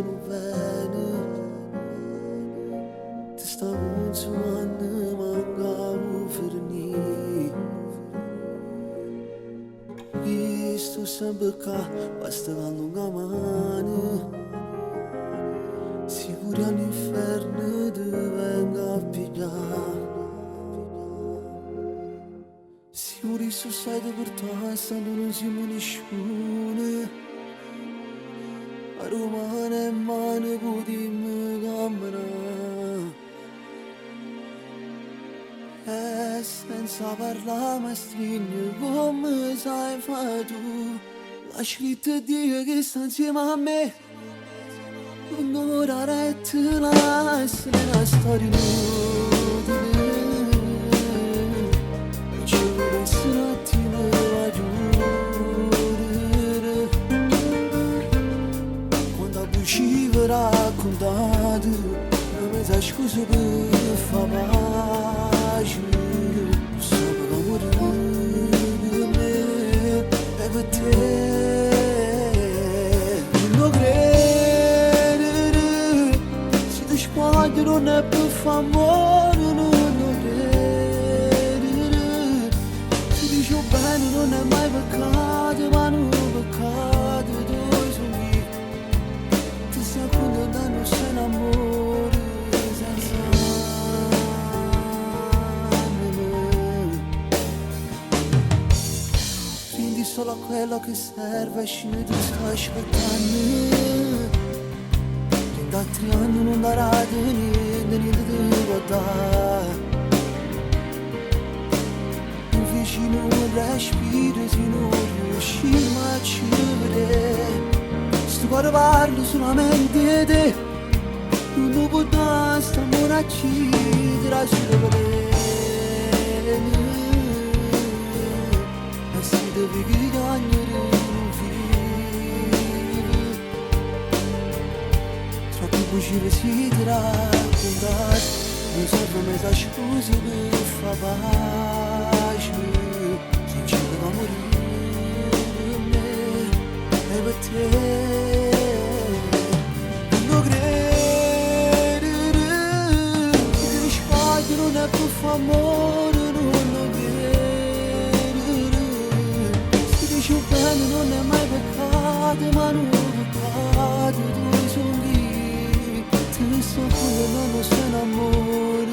sono bene. Ti stavo insuando mancavo ferni. Sto sempre qua, basta la lunga mano. Sicuri all'inferno ti venga a pigliare. Sicuri su sai di portare, stanno non siamo nessuno. A Roma ne mani potremmo camminare. E senza parlare ma stringi come sai fare tu. Lasciati te dire che sta insieme a me. Un'ora retta la essere una storia inutile. Non ci volessi un attimo aggiungere. Quando usciva raccontato, non mi sa scusa per fare pace. Solo per morire per me e per te. Non credere, se ti sbaglio non è per favore, non credere. Se dici bene non è mai peccato, ma non è peccato, dove sono io? Ti stai condannando se l'amore senza anima. Quindi solo quello che serve, scende ti sto aspettando. Da 3 anni non darà niente ti guardare. Vicino un respiro se non riusciamo a ci vedere. Sto cuore parlo solamente di te. Non lo può dare, stiamo a uccidere solo per te. E se devi chiedere non vivi. Troppo bugie si ti raccontare. Non serve mai sa scusa per far pace. Sincero da morire per me e per te. Non credere che ti sbagli non è per favore, non credere. Se dici bene non è mai peccato, ma non è peccato, tu sono lì. Ti sto condannando se l'amore